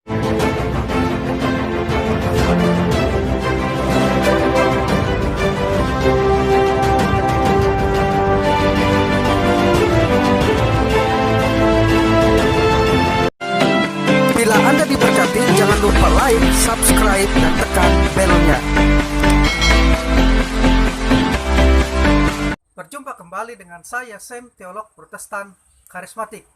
Bila Anda diberkati, jangan lupa like, subscribe, dan tekan belnya. Berjumpa kembali dengan saya, Sam, teolog Protestan Karismatik.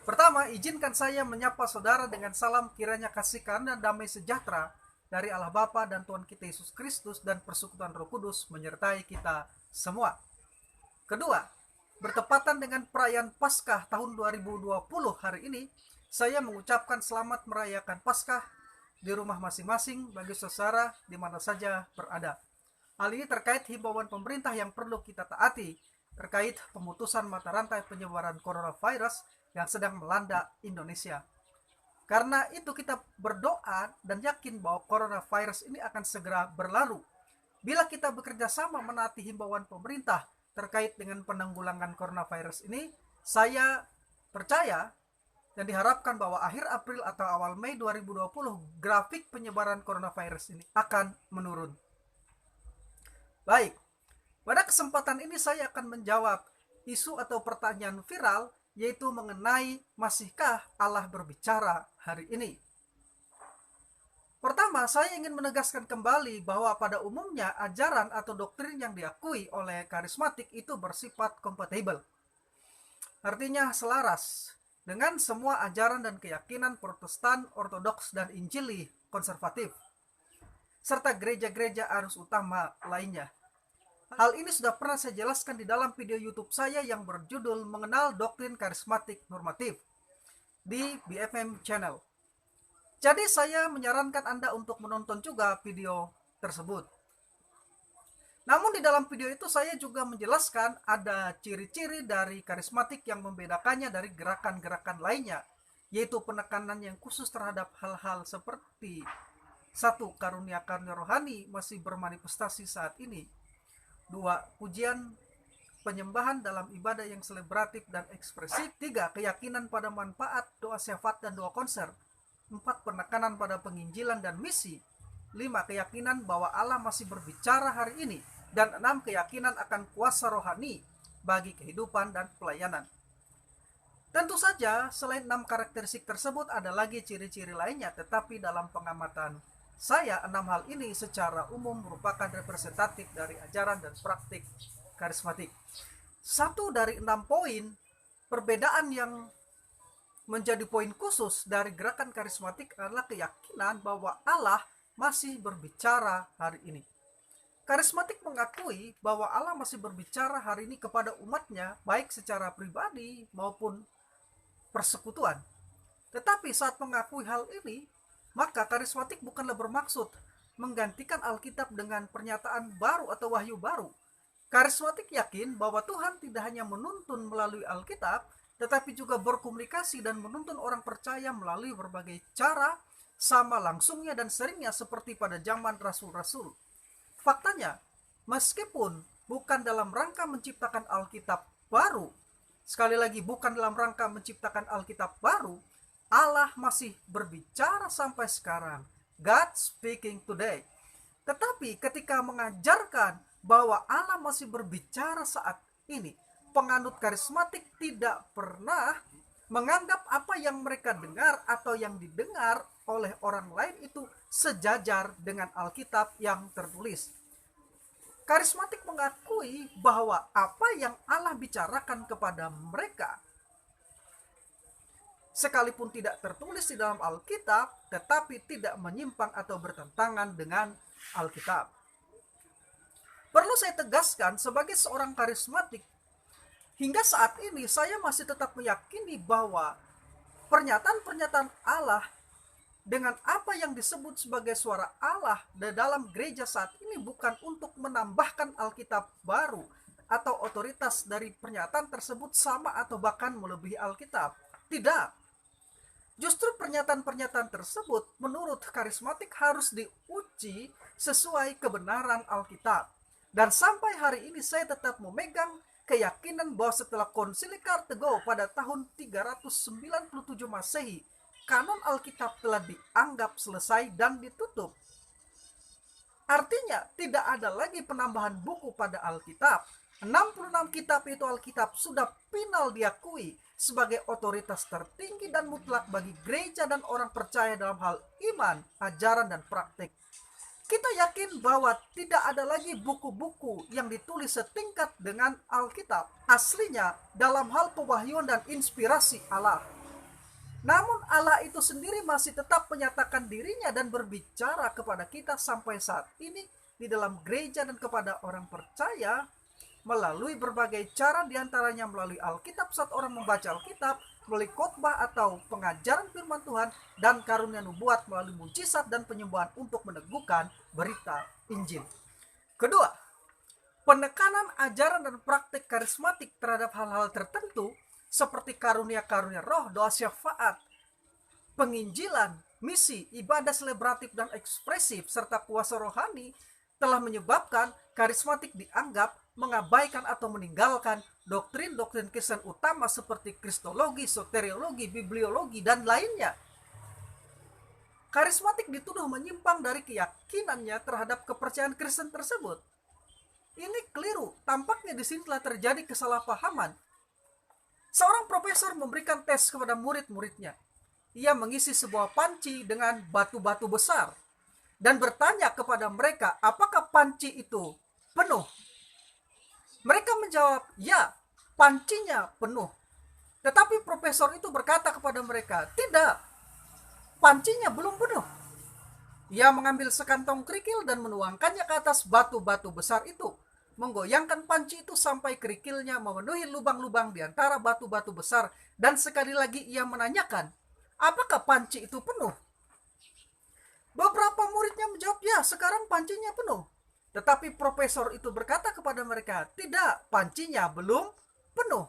Pertama, izinkan saya menyapa saudara dengan salam kiranya kasih karunia damai sejahtera dari Allah Bapa dan Tuhan kita Yesus Kristus dan persekutuan Roh Kudus menyertai kita semua. Kedua, bertepatan dengan perayaan Paskah tahun 2020 hari ini, saya mengucapkan selamat merayakan Paskah di rumah masing-masing bagi saudara di mana saja berada. Hal ini terkait himbauan pemerintah yang perlu kita taati terkait pemutusan mata rantai penyebaran coronavirus yang sedang melanda Indonesia. Karena itu kita berdoa dan yakin bahwa coronavirus ini akan segera berlalu. Bila kita bekerja sama menaati himbauan pemerintah terkait dengan penanggulangan coronavirus ini, saya percaya dan diharapkan bahwa akhir April atau awal Mei 2020 grafik penyebaran coronavirus ini akan menurun. Baik, pada kesempatan ini saya akan menjawab isu atau pertanyaan viral, yaitu mengenai masihkah Allah berbicara hari ini. Pertama, saya ingin menegaskan kembali bahwa pada umumnya ajaran atau doktrin yang diakui oleh karismatik itu bersifat kompatibel. Artinya selaras dengan semua ajaran dan keyakinan Protestan, Ortodoks, dan Injili konservatif, serta gereja-gereja arus utama lainnya. Hal ini sudah pernah saya jelaskan di dalam video YouTube saya yang berjudul Mengenal Doktrin Karismatik Normatif di BFM Channel. Jadi saya menyarankan Anda untuk menonton juga video tersebut. Namun di dalam video itu saya juga menjelaskan ada ciri-ciri dari karismatik yang membedakannya dari gerakan-gerakan lainnya, yaitu penekanan yang khusus terhadap hal-hal seperti 1. Karunia-karunia rohani masih bermanifestasi saat ini. 2. Pujian penyembahan dalam ibadah yang selebratif dan ekspresif. 3. Keyakinan pada manfaat, doa syafaat, dan doa konser. 4. Penekanan pada penginjilan dan misi. 5. Keyakinan bahwa Allah masih berbicara hari ini. Dan 6. Keyakinan akan kuasa rohani bagi kehidupan dan pelayanan. Tentu saja, selain 6 karakteristik tersebut ada lagi ciri-ciri lainnya, tetapi dalam pengamatan saya, 6 hal ini secara umum merupakan representatif dari ajaran dan praktik karismatik. 1 dari 6 poin perbedaan yang menjadi poin khusus dari gerakan karismatik adalah keyakinan bahwa Allah masih berbicara hari ini. Karismatik mengakui bahwa Allah masih berbicara hari ini kepada umatnya, baik secara pribadi maupun persekutuan. Tetapi saat mengakui hal ini, maka karismatik bukanlah bermaksud menggantikan Alkitab dengan pernyataan baru atau wahyu baru. Karismatik yakin bahwa Tuhan tidak hanya menuntun melalui Alkitab, tetapi juga berkomunikasi dan menuntun orang percaya melalui berbagai cara, sama langsungnya dan seringnya seperti pada zaman rasul-rasul. Faktanya, meskipun bukan dalam rangka menciptakan Alkitab baru, sekali lagi bukan dalam rangka menciptakan Alkitab baru, Allah masih berbicara sampai sekarang. God speaking today. Tetapi ketika mengajarkan bahwa Allah masih berbicara saat ini, penganut karismatik tidak pernah menganggap apa yang mereka dengar atau yang didengar oleh orang lain itu sejajar dengan Alkitab yang tertulis. Karismatik mengakui bahwa apa yang Allah bicarakan kepada mereka, sekalipun tidak tertulis di dalam Alkitab, tetapi tidak menyimpang atau bertentangan dengan Alkitab. Perlu saya tegaskan, sebagai seorang karismatik, hingga saat ini saya masih tetap meyakini bahwa pernyataan-pernyataan Allah dengan apa yang disebut sebagai suara Allah di dalam gereja saat ini bukan untuk menambahkan Alkitab baru atau otoritas dari pernyataan tersebut sama atau bahkan melebihi Alkitab. Tidak. Justru pernyataan-pernyataan tersebut menurut karismatik harus diuji sesuai kebenaran Alkitab. Dan sampai hari ini saya tetap memegang keyakinan bahwa setelah Konsili Kartego pada tahun 397 Masehi, kanon Alkitab telah dianggap selesai dan ditutup. Artinya tidak ada lagi penambahan buku pada Alkitab. 66 kitab itu Alkitab sudah final diakui sebagai otoritas tertinggi dan mutlak bagi gereja dan orang percaya dalam hal iman, ajaran, dan praktik. Kita yakin bahwa tidak ada lagi buku-buku yang ditulis setingkat dengan Alkitab aslinya dalam hal pewahyuan dan inspirasi Allah. Namun Allah itu sendiri masih tetap menyatakan dirinya dan berbicara kepada kita sampai saat ini di dalam gereja dan kepada orang percaya melalui berbagai cara, diantaranya melalui Alkitab saat orang membaca Alkitab, melalui khotbah atau pengajaran firman Tuhan, dan karunia nubuat melalui mujizat dan penyembuhan untuk meneguhkan berita Injil. Kedua, penekanan ajaran dan praktik karismatik terhadap hal-hal tertentu seperti karunia-karunia roh, doa syafaat, penginjilan, misi, ibadah selebratif dan ekspresif, serta kuasa rohani telah menyebabkan karismatik dianggap mengabaikan atau meninggalkan doktrin-doktrin Kristen utama seperti kristologi, soteriologi, bibliologi, dan lainnya. Karismatik dituduh menyimpang dari keyakinannya terhadap kepercayaan Kristen tersebut. Ini keliru, tampaknya di sini telah terjadi kesalahpahaman. Seorang profesor memberikan tes kepada murid-muridnya. Ia mengisi sebuah panci dengan batu-batu besar dan bertanya kepada mereka, apakah panci itu penuh? Mereka menjawab, ya, pancinya penuh. Tetapi profesor itu berkata kepada mereka, tidak, pancinya belum penuh. Ia mengambil sekantong kerikil dan menuangkannya ke atas batu-batu besar itu, menggoyangkan panci itu sampai kerikilnya memenuhi lubang-lubang di antara batu-batu besar, dan sekali lagi ia menanyakan, apakah panci itu penuh? Beberapa muridnya menjawab, ya, sekarang pancinya penuh. Tetapi profesor itu berkata kepada mereka, tidak, pancinya belum penuh.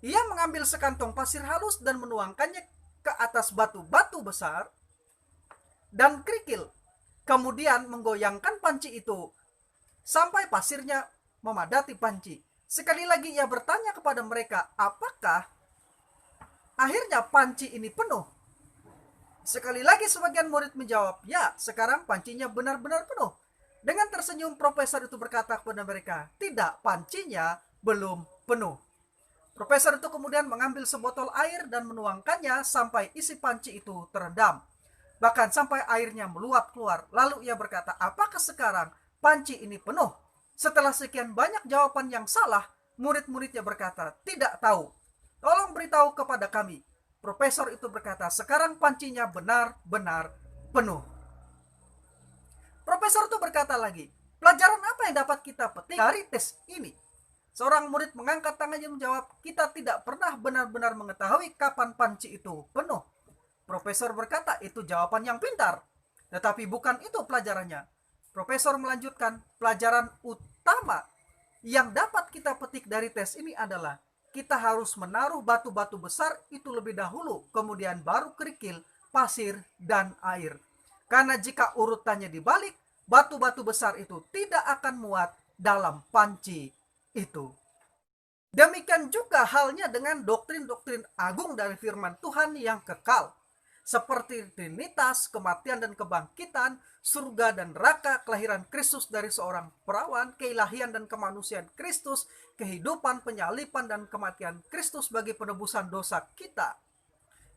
Ia mengambil sekantong pasir halus dan menuangkannya ke atas batu-batu besar dan kerikil, kemudian menggoyangkan panci itu sampai pasirnya memadati panci. Sekali lagi ia bertanya kepada mereka, apakah akhirnya panci ini penuh? Sekali lagi sebagian murid menjawab, ya, sekarang pancinya benar-benar penuh. Dengan tersenyum profesor itu berkata kepada mereka, tidak, pancinya belum penuh. Profesor itu kemudian mengambil sebotol air dan menuangkannya sampai isi panci itu terendam, bahkan sampai airnya meluap keluar. Lalu ia berkata, apakah sekarang panci ini penuh? Setelah sekian banyak jawaban yang salah, murid-muridnya berkata, tidak tahu. Tolong beritahu kepada kami. Profesor itu berkata, sekarang pancinya benar-benar penuh. Profesor itu berkata lagi, pelajaran apa yang dapat kita petik dari tes ini? Seorang murid mengangkat tangannya menjawab, kita tidak pernah benar-benar mengetahui kapan panci itu penuh. Profesor berkata, itu jawaban yang pintar. Tetapi bukan itu pelajarannya. Profesor melanjutkan, pelajaran utama yang dapat kita petik dari tes ini adalah kita harus menaruh batu-batu besar itu lebih dahulu, kemudian baru kerikil, pasir, dan air. Karena jika urutannya dibalik, batu-batu besar itu tidak akan muat dalam panci itu. Demikian juga halnya dengan doktrin-doktrin agung dari firman Tuhan yang kekal, seperti Trinitas, kematian dan kebangkitan, surga dan neraka, kelahiran Kristus dari seorang perawan, keilahian dan kemanusiaan Kristus, kehidupan, penyaliban dan kematian Kristus bagi penebusan dosa kita,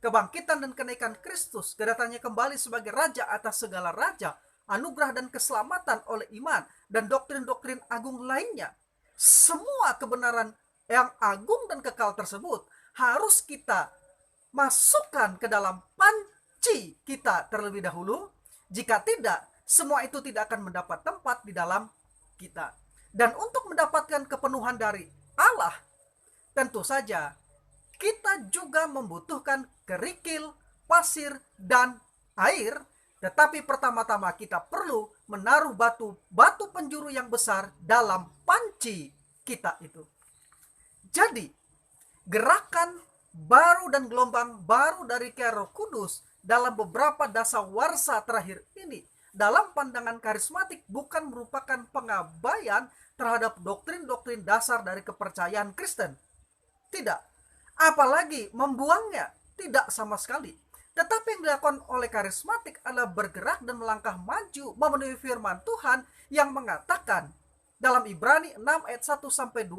kebangkitan dan kenaikan Kristus, kedatangannya kembali sebagai Raja atas segala raja, anugerah dan keselamatan oleh iman, dan doktrin-doktrin agung lainnya. Semua kebenaran yang agung dan kekal tersebut harus kita masukkan ke dalam panci kita terlebih dahulu. Jika tidak, semua itu tidak akan mendapat tempat di dalam kita. Dan untuk mendapatkan kepenuhan dari Allah, tentu saja kita juga membutuhkan kerikil, pasir, dan air. Tetapi pertama-tama kita perlu menaruh batu penjuru yang besar dalam panci kita itu. Jadi, gerakan baru dan gelombang baru dari Roh Kudus dalam beberapa dasawarsa terakhir ini, dalam pandangan karismatik, bukan merupakan pengabaian terhadap doktrin-doktrin dasar dari kepercayaan Kristen. Tidak. Apalagi membuangnya, tidak sama sekali. Tetapi yang dilakukan oleh karismatik adalah bergerak dan melangkah maju memenuhi firman Tuhan yang mengatakan dalam Ibrani 6 ayat 1-12,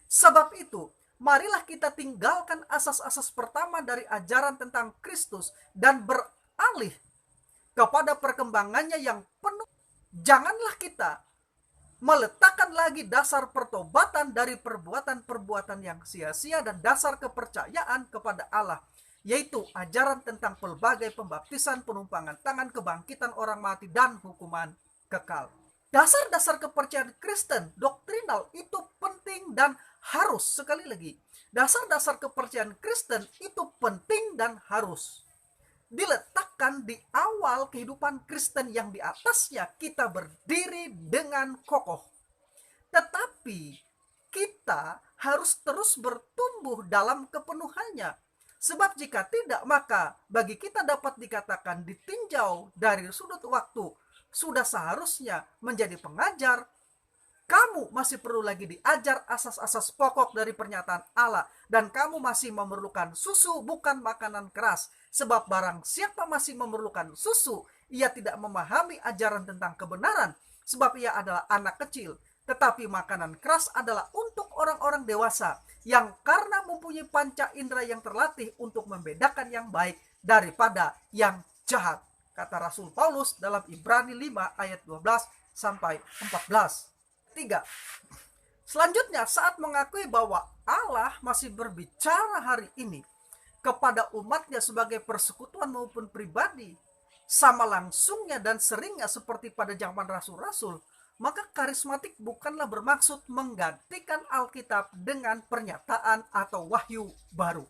sebab itu marilah kita tinggalkan asas-asas pertama dari ajaran tentang Kristus dan beralih kepada perkembangannya yang penuh. Janganlah kita meletakkan lagi dasar pertobatan dari perbuatan-perbuatan yang sia-sia dan dasar kepercayaan kepada Allah, yaitu ajaran tentang pelbagai pembaptisan, penumpangan tangan, kebangkitan orang mati, dan hukuman kekal. Dasar-dasar kepercayaan Kristen doktrinal itu penting dan harus, sekali lagi, dasar-dasar kepercayaan Kristen itu penting dan harus diletakkan di awal kehidupan Kristen yang di atasnya kita berdiri dengan kokoh. Tetapi kita harus terus bertumbuh dalam kepenuhannya. Sebab jika tidak, maka bagi kita dapat dikatakan ditinjau dari sudut waktu. Sudah seharusnya menjadi pengajar, kamu masih perlu lagi diajar asas-asas pokok dari pernyataan Allah. Dan kamu masih memerlukan susu, bukan makanan keras. Sebab barang siapa masih memerlukan susu, ia tidak memahami ajaran tentang kebenaran. Sebab ia adalah anak kecil. Tetapi makanan keras adalah untuk orang-orang dewasa, yang karena mempunyai panca indera yang terlatih untuk membedakan yang baik daripada yang jahat. Kata Rasul Paulus dalam Ibrani 5 ayat 12-14. 3. Selanjutnya, saat mengakui bahwa Allah masih berbicara hari ini kepada umatnya sebagai persekutuan maupun pribadi, sama langsungnya dan seringnya seperti pada zaman rasul-rasul, maka karismatik bukanlah bermaksud menggantikan Alkitab dengan pernyataan atau wahyu baru.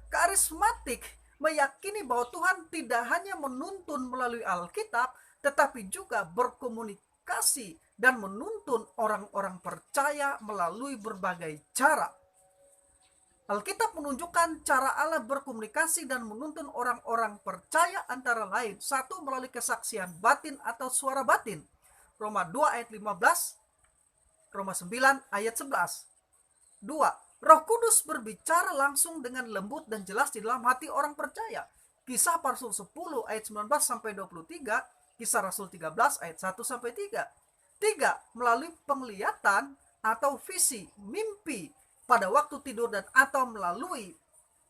Karismatik meyakini bahwa Tuhan tidak hanya menuntun melalui Alkitab, tetapi juga berkomunikasi dan menuntun orang-orang percaya melalui berbagai cara. Alkitab menunjukkan cara Allah berkomunikasi dan menuntun orang-orang percaya antara lain, satu, melalui kesaksian batin atau suara batin. Roma 2 ayat 15, Roma 9 ayat 11. 2. Roh Kudus berbicara langsung dengan lembut dan jelas di dalam hati orang percaya. Kisah para Rasul 10 ayat 19-23, Kisah Rasul 13 ayat 1-3. 3. Melalui penglihatan atau visi, mimpi pada waktu tidur dan atau melalui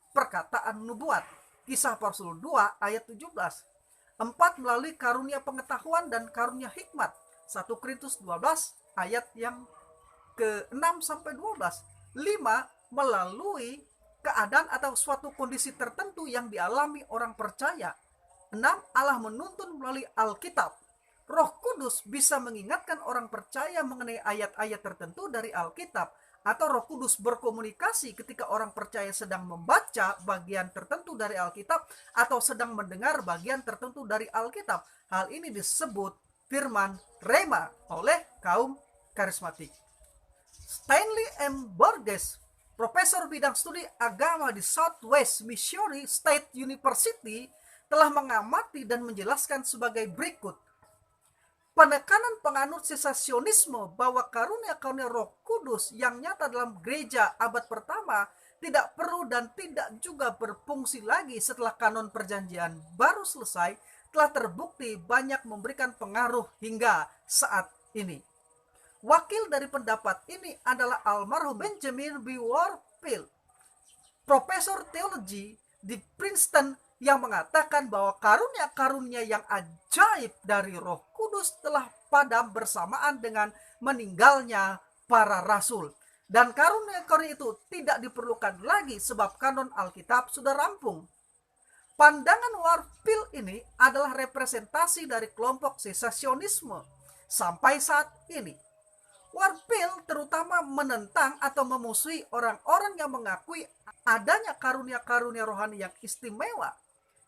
perkataan nubuat. Kisah para Rasul 2 ayat 17. 4. Melalui karunia pengetahuan dan karunia hikmat. 1 Korintus 12 ayat yang ke-6-12. 5. Melalui keadaan atau suatu kondisi tertentu yang dialami orang percaya. 6. Allah menuntun melalui Alkitab. Roh Kudus bisa mengingatkan orang percaya mengenai ayat-ayat tertentu dari Alkitab, atau Roh Kudus berkomunikasi ketika orang percaya sedang membaca bagian tertentu dari Alkitab atau sedang mendengar bagian tertentu dari Alkitab. Hal ini disebut firman Rema oleh kaum karismatik. Stanley M. Burgess, profesor bidang studi agama di Southwest Missouri State University, telah mengamati dan menjelaskan sebagai berikut. Penekanan penganut sesasionisme bahwa karunia-karunia Roh Kudus yang nyata dalam gereja abad pertama tidak perlu dan tidak juga berfungsi lagi setelah kanon perjanjian baru selesai telah terbukti banyak memberikan pengaruh hingga saat ini. Wakil dari pendapat ini adalah almarhum Benjamin B. Warfield, profesor teologi di Princeton, yang mengatakan bahwa karunia-karunia yang ajaib dari Roh Kudus telah padam bersamaan dengan meninggalnya para rasul. Dan karunia-karunia itu tidak diperlukan lagi sebab kanon Alkitab sudah rampung. Pandangan Warfield ini adalah representasi dari kelompok sesasionisme sampai saat ini. Warfield terutama menentang atau memusuhi orang-orang yang mengakui adanya karunia-karunia rohani yang istimewa.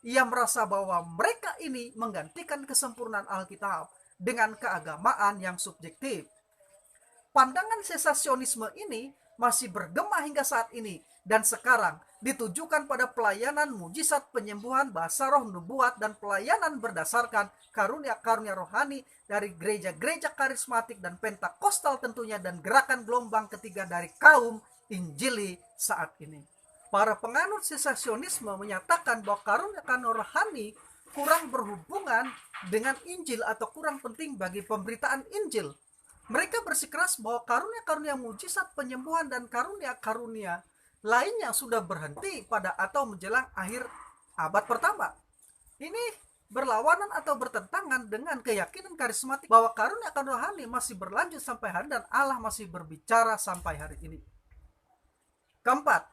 Ia merasa bahwa mereka ini menggantikan kesempurnaan Alkitab dengan keagamaan yang subjektif. Pandangan sesasionisme ini masih bergema hingga saat ini dan sekarang ditujukan pada pelayanan mujizat, penyembuhan, bahasa roh, nubuat, dan pelayanan berdasarkan karunia-karunia rohani dari gereja-gereja karismatik dan pentakostal tentunya, dan gerakan gelombang ketiga dari kaum Injili saat ini. para penganut sesasionisme menyatakan bahwa karunia rohani kurang berhubungan dengan Injil atau kurang penting bagi pemberitaan Injil. Mereka bersikeras bahwa karunia-karunia mujizat penyembuhan dan karunia-karunia lainnya sudah berhenti pada atau menjelang akhir abad pertama. Ini berlawanan atau bertentangan dengan keyakinan karismatik bahwa karunia rohani masih berlanjut sampai hari dan Allah masih berbicara sampai hari ini. Keempat,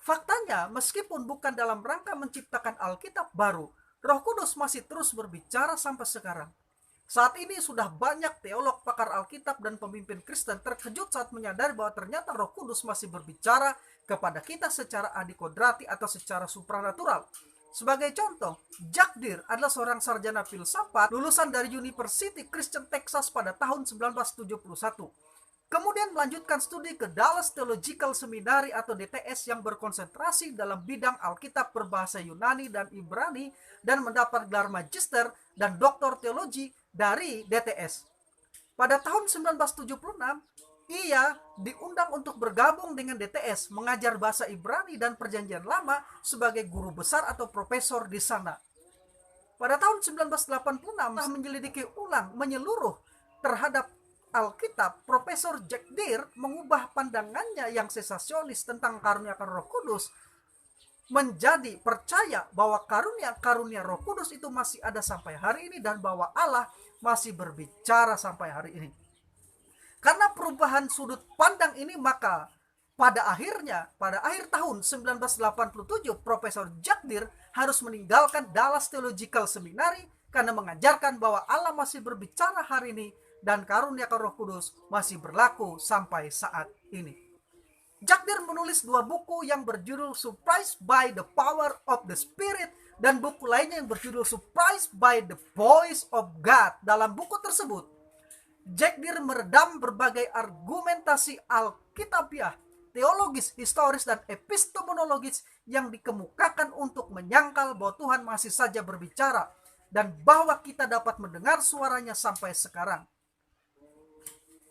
faktanya meskipun bukan dalam rangka menciptakan Alkitab baru, Roh Kudus masih terus berbicara sampai sekarang. Saat ini sudah banyak teolog, pakar Alkitab, dan pemimpin Kristen terkejut saat menyadari bahwa ternyata Roh Kudus masih berbicara kepada kita secara adikodrati atau secara supranatural. Sebagai contoh, Jack Deere adalah seorang sarjana filsafat lulusan dari University Christian Texas pada tahun 1971. Kemudian melanjutkan studi ke Dallas Theological Seminary atau DTS yang berkonsentrasi dalam bidang Alkitab berbahasa Yunani dan Ibrani dan mendapat gelar magister dan doktor teologi dari DTS. Pada tahun 1976, ia diundang untuk bergabung dengan DTS, mengajar bahasa Ibrani dan Perjanjian Lama sebagai guru besar atau profesor di sana. Pada tahun 1986, menyelidiki ulang menyeluruh terhadap Alkitab, Profesor Jack Deere mengubah pandangannya yang sesasionis tentang karunia Roh Kudus menjadi percaya bahwa karunia Roh Kudus itu masih ada sampai hari ini dan bahwa Allah masih berbicara sampai hari ini. Karena perubahan sudut pandang ini, maka pada akhir tahun 1987, Profesor Jack Deere harus meninggalkan Dallas Theological Seminary karena mengajarkan bahwa Allah masih berbicara hari ini dan karunia Roh Kudus masih berlaku sampai saat ini. Jack Deere menulis 2 buku yang berjudul Surprised by the Power of the Spirit dan buku lainnya yang berjudul Surprised by the Voice of God. Dalam buku tersebut, Jack Deere meredam berbagai argumentasi alkitabiah, teologis, historis, dan epistemologis yang dikemukakan untuk menyangkal bahwa Tuhan masih saja berbicara dan bahwa kita dapat mendengar suaranya sampai sekarang.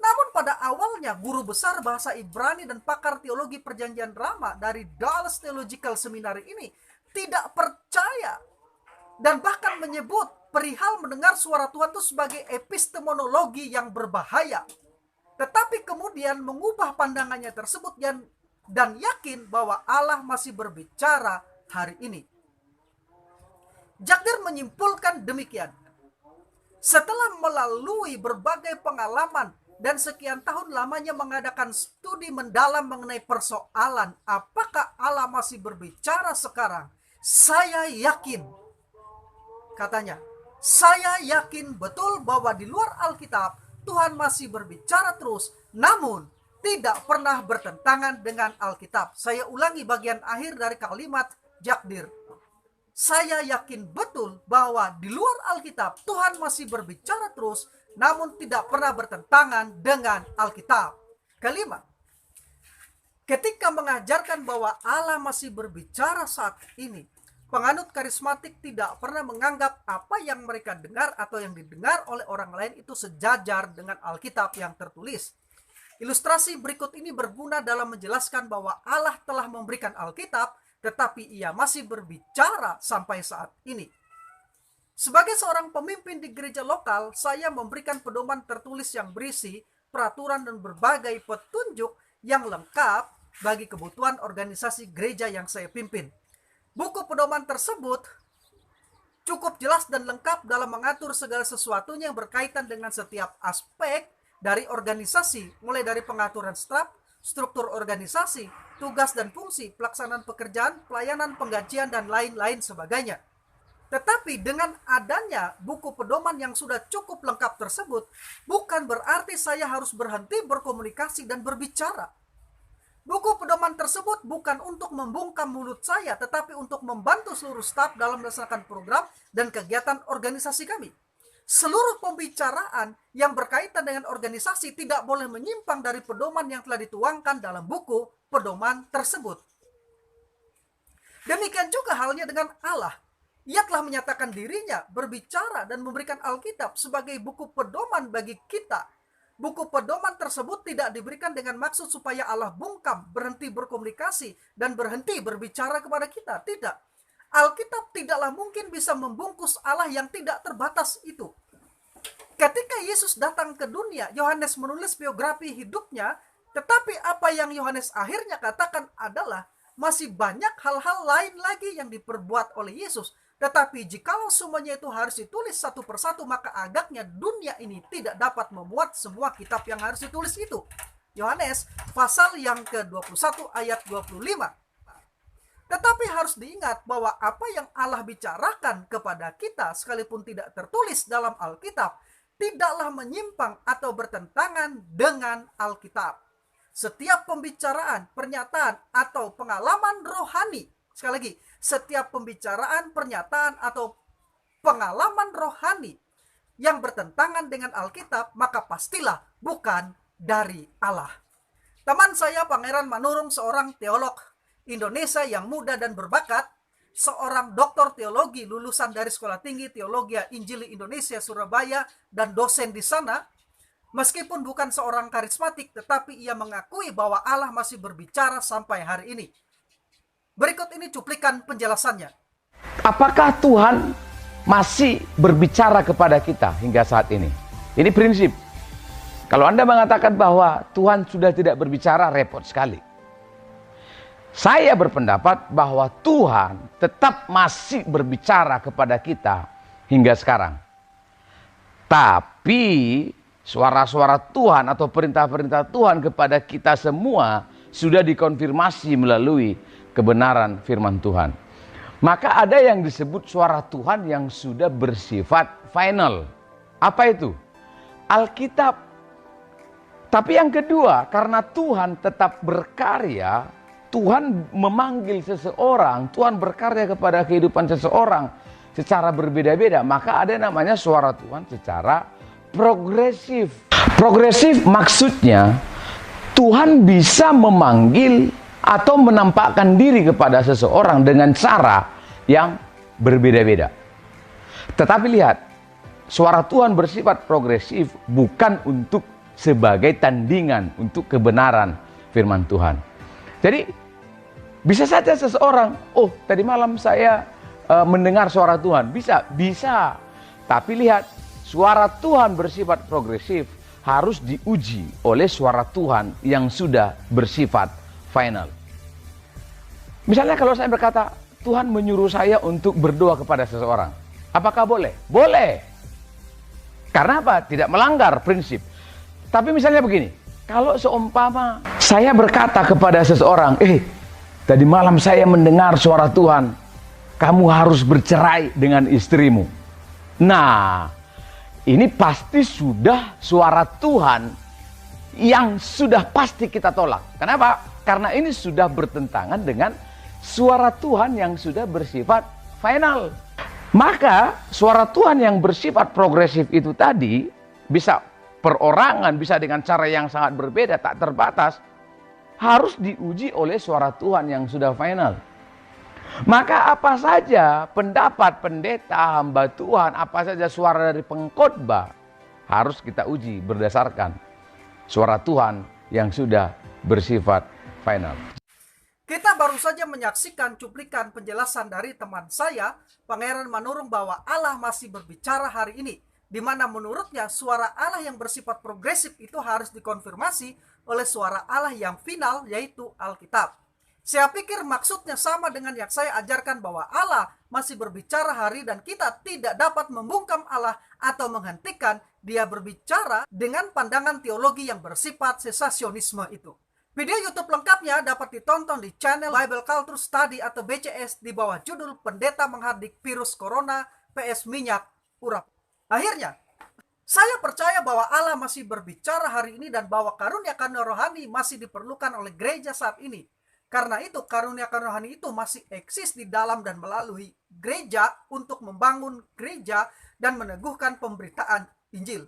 Namun pada awalnya, guru besar bahasa Ibrani dan pakar teologi Perjanjian Lama dari Dallas Theological Seminary ini tidak percaya dan bahkan menyebut perihal mendengar suara Tuhan itu sebagai epistemologi yang berbahaya. Tetapi kemudian mengubah pandangannya tersebut dan yakin bahwa Allah masih berbicara hari ini. Jack Deere menyimpulkan demikian. Setelah melalui berbagai pengalaman dan sekian tahun lamanya mengadakan studi mendalam mengenai persoalan apakah Allah masih berbicara sekarang, saya yakin, katanya, saya yakin betul bahwa di luar Alkitab Tuhan masih berbicara terus, namun tidak pernah bertentangan dengan Alkitab. Saya ulangi bagian akhir dari kalimat Jack Deere. Saya yakin betul bahwa di luar Alkitab Tuhan masih berbicara terus, namun tidak pernah bertentangan dengan Alkitab. Kelima, ketika mengajarkan bahwa Allah masih berbicara saat ini, penganut karismatik tidak pernah menganggap apa yang mereka dengar atau yang didengar oleh orang lain itu sejajar dengan Alkitab yang tertulis. Ilustrasi berikut ini berguna dalam menjelaskan bahwa Allah telah memberikan Alkitab, tetapi ia masih berbicara sampai saat ini. Sebagai seorang pemimpin di gereja lokal, saya memberikan pedoman tertulis yang berisi peraturan dan berbagai petunjuk yang lengkap bagi kebutuhan organisasi gereja yang saya pimpin. Buku pedoman tersebut cukup jelas dan lengkap dalam mengatur segala sesuatunya yang berkaitan dengan setiap aspek dari organisasi, mulai dari pengaturan staf, struktur organisasi, tugas dan fungsi, pelaksanaan pekerjaan, pelayanan, penggajian, dan lain-lain sebagainya. Tetapi dengan adanya buku pedoman yang sudah cukup lengkap tersebut, bukan berarti saya harus berhenti berkomunikasi dan berbicara. Buku pedoman tersebut bukan untuk membungkam mulut saya, tetapi untuk membantu seluruh staf dalam melaksanakan program dan kegiatan organisasi kami. Seluruh pembicaraan yang berkaitan dengan organisasi tidak boleh menyimpang dari pedoman yang telah dituangkan dalam buku pedoman tersebut. Demikian juga halnya dengan Allah. Ia telah menyatakan dirinya berbicara dan memberikan Alkitab sebagai buku pedoman bagi kita. Buku pedoman tersebut tidak diberikan dengan maksud supaya Allah bungkam, berhenti berkomunikasi, dan berhenti berbicara kepada kita. Tidak. Alkitab tidaklah mungkin bisa membungkus Allah yang tidak terbatas itu. Ketika Yesus datang ke dunia, Yohanes menulis biografi hidupnya, tetapi apa yang Yohanes akhirnya katakan adalah masih banyak hal-hal lain lagi yang diperbuat oleh Yesus. Tetapi jikalau semuanya itu harus ditulis satu persatu, maka agaknya dunia ini tidak dapat memuat semua kitab yang harus ditulis itu. Yohanes pasal yang ke-21 ayat 25. Tetapi harus diingat bahwa apa yang Allah bicarakan kepada kita sekalipun tidak tertulis dalam Alkitab, tidaklah menyimpang atau bertentangan dengan Alkitab. Setiap pembicaraan, pernyataan, atau pengalaman rohani, sekali lagi, setiap pembicaraan, pernyataan, atau pengalaman rohani yang bertentangan dengan Alkitab, maka pastilah bukan dari Allah. Teman saya Pangeran Manurung, seorang teolog Indonesia yang muda dan berbakat, seorang doktor teologi lulusan dari Sekolah Tinggi Teologi Injili Indonesia Surabaya dan dosen di sana. Meskipun bukan seorang karismatik, tetapi ia mengakui bahwa Allah masih berbicara sampai hari ini. Berikut ini cuplikan penjelasannya. Apakah Tuhan masih berbicara kepada kita hingga saat ini? Ini prinsip. Kalau Anda mengatakan bahwa Tuhan sudah tidak berbicara, repot sekali. Saya berpendapat bahwa Tuhan tetap masih berbicara kepada kita hingga sekarang. Tapi suara-suara Tuhan atau perintah-perintah Tuhan kepada kita semua sudah dikonfirmasi melalui kebenaran firman Tuhan. Maka ada yang disebut suara Tuhan yang sudah bersifat final. Apa itu? Alkitab. Tapi yang kedua, karena Tuhan tetap berkarya, Tuhan memanggil seseorang, Tuhan berkarya kepada kehidupan seseorang secara berbeda-beda. Maka ada namanya suara Tuhan secara progresif. Progresif maksudnya Tuhan bisa memanggil atau menampakkan diri kepada seseorang dengan cara yang berbeda-beda. Tetapi lihat, suara Tuhan bersifat progresif bukan untuk sebagai tandingan untuk kebenaran firman Tuhan. Jadi bisa saja seseorang, oh tadi malam saya mendengar suara Tuhan. Bisa. Tapi lihat, suara Tuhan bersifat progresif harus diuji oleh suara Tuhan yang sudah bersifat final. Misalnya kalau saya berkata, Tuhan menyuruh saya untuk berdoa kepada seseorang. Apakah boleh? Boleh. Karena apa? Tidak melanggar prinsip. Tapi misalnya begini, kalau seumpama saya berkata kepada seseorang, tadi malam saya mendengar suara Tuhan, kamu harus bercerai dengan istrimu. Nah, ini pasti sudah suara Tuhan yang sudah pasti kita tolak. Kenapa? Karena ini sudah bertentangan dengan suara Tuhan yang sudah bersifat final. Maka suara Tuhan yang bersifat progresif itu tadi bisa perorangan, bisa dengan cara yang sangat berbeda, tak terbatas, harus diuji oleh suara Tuhan yang sudah final. Maka apa saja pendapat pendeta, hamba Tuhan, apa saja suara dari pengkhotbah harus kita uji berdasarkan suara Tuhan yang sudah bersifat final. Kita baru saja menyaksikan cuplikan penjelasan dari teman saya, Pangeran Manurung, bahwa Allah masih berbicara hari ini, di mana menurutnya suara Allah yang bersifat progresif itu harus dikonfirmasi oleh suara Allah yang final, yaitu Alkitab. Saya pikir maksudnya sama dengan yang saya ajarkan, bahwa Allah masih berbicara hari dan kita tidak dapat membungkam Allah atau menghentikan dia berbicara dengan pandangan teologi yang bersifat sesasionisme itu. Video YouTube lengkapnya dapat ditonton di channel Bible Culture Study atau BCS di bawah judul Pendeta Menghardik Virus Corona PS Minyak Urap. Akhirnya, saya percaya bahwa Allah masih berbicara hari ini dan bahwa karunia-karunia rohani masih diperlukan oleh gereja saat ini. Karena itu, karunia-karunia rohani itu masih eksis di dalam dan melalui gereja untuk membangun gereja dan meneguhkan pemberitaan Injil.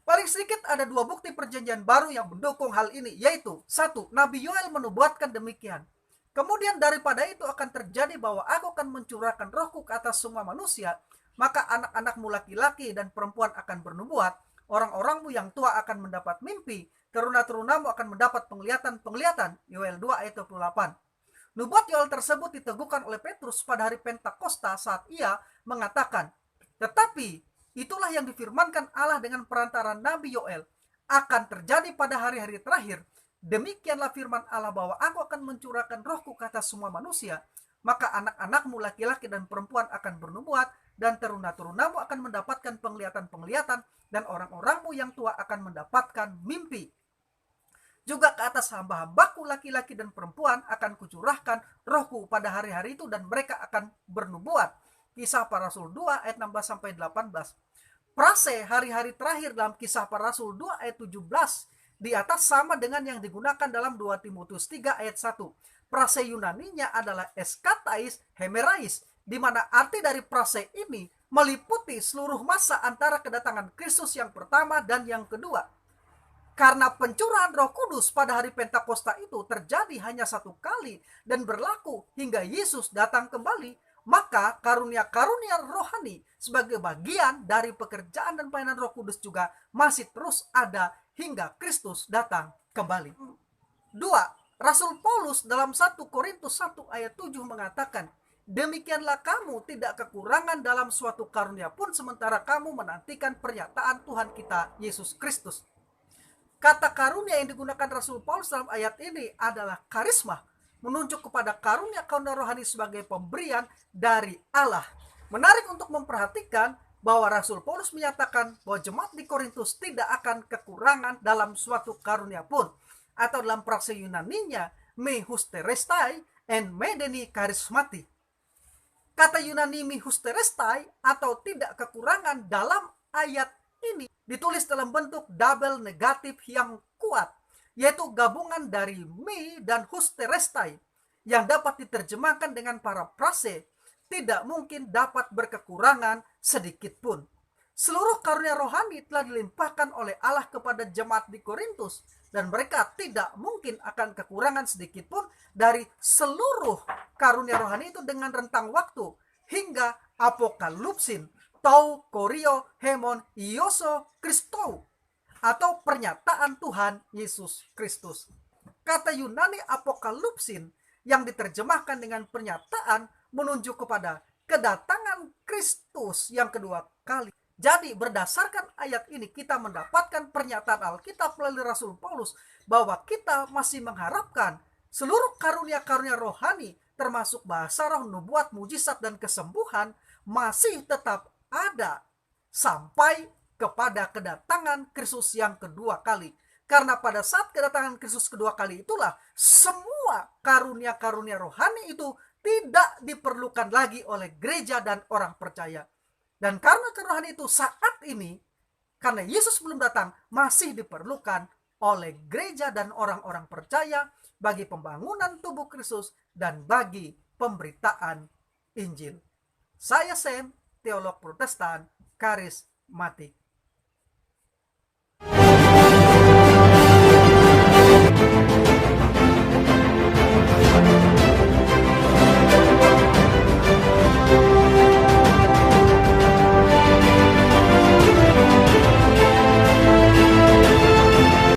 Paling sedikit ada 2 bukti perjanjian baru yang mendukung hal ini, yaitu 1. Nabi Yoel menubuatkan demikian. Kemudian daripada itu akan terjadi bahwa aku akan mencurahkan rohku ke atas semua manusia, maka anak-anakmu laki-laki dan perempuan akan bernubuat, orang-orangmu yang tua akan mendapat mimpi, teruna-terunamu akan mendapat penglihatan-penglihatan. Yoel 2 ayat 28. Nubuat Yoel tersebut diteguhkan oleh Petrus pada hari Pentakosta saat ia mengatakan, tetapi itulah yang difirmankan Allah dengan perantara Nabi Yoel, akan terjadi pada hari-hari terakhir. Demikianlah firman Allah bahwa aku akan mencurahkan rohku ke atas semua manusia, maka anak-anakmu laki-laki dan perempuan akan bernubuat, dan teruna-terunamu akan mendapatkan penglihatan-penglihatan, dan orang-orangmu yang tua akan mendapatkan mimpi. Juga ke atas hamba-hambaku laki-laki dan perempuan akan kucurahkan rohku pada hari-hari itu, dan mereka akan bernubuat. Kisah Para Rasul 2 ayat 16-18. Prase hari-hari terakhir dalam Kisah Para Rasul 2 ayat 17 di atas sama dengan yang digunakan dalam 2 Timotius 3 ayat 1. Prase Yunaninya adalah eskatais hemerais, di mana arti dari prase ini meliputi seluruh masa antara kedatangan Kristus yang pertama dan yang kedua. Karena pencurahan Roh Kudus pada hari Pentakosta itu terjadi hanya satu kali dan berlaku hingga Yesus datang kembali, maka karunia-karunia rohani sebagai bagian dari pekerjaan dan pelayanan Roh Kudus juga masih terus ada hingga Kristus datang kembali. 2. Rasul Paulus dalam 1 Korintus 1 ayat 7 mengatakan, demikianlah kamu tidak kekurangan dalam suatu karunia pun sementara kamu menantikan pernyataan Tuhan kita Yesus Kristus. Kata karunia yang digunakan Rasul Paulus dalam ayat ini adalah karisma, menunjuk kepada karunia-karunia rohani sebagai pemberian dari Allah. Menarik untuk memperhatikan bahwa Rasul Paulus menyatakan bahwa jemaat di Korintus tidak akan kekurangan dalam suatu karunia pun, atau dalam prase Yunaninya me husterestai and medeni karismati. Kata Yunani me husterestai atau tidak kekurangan dalam ayat ini ditulis dalam bentuk double negatif yang kuat, yaitu gabungan dari me dan husterestai yang dapat diterjemahkan dengan para prase, tidak mungkin dapat berkekurangan sedikit pun. Seluruh karunia rohani telah dilimpahkan oleh Allah kepada jemaat di Korintus, dan mereka tidak mungkin akan kekurangan sedikit pun dari seluruh karunia rohani itu dengan rentang waktu hingga apokalipsin, tau korio hemon ioso Kristou, atau pernyataan Tuhan Yesus Kristus. Kata Yunani apokalipsin yang diterjemahkan dengan pernyataan menunjuk kepada kedatangan Kristus yang kedua kali. Jadi berdasarkan ayat ini kita mendapatkan pernyataan Alkitab melalui Rasul Paulus bahwa kita masih mengharapkan seluruh karunia-karunia rohani termasuk bahasa roh, nubuat, mujizat, dan kesembuhan masih tetap ada sampai kepada kedatangan Kristus yang kedua kali. Karena pada saat kedatangan Kristus kedua kali itulah semua karunia-karunia rohani itu tidak diperlukan lagi oleh gereja dan orang percaya. Dan karena kerohanian itu saat ini, karena Yesus belum datang, masih diperlukan oleh gereja dan orang-orang percaya bagi pembangunan tubuh Kristus dan bagi pemberitaan Injil. Saya Sam, teolog Protestan karismatik.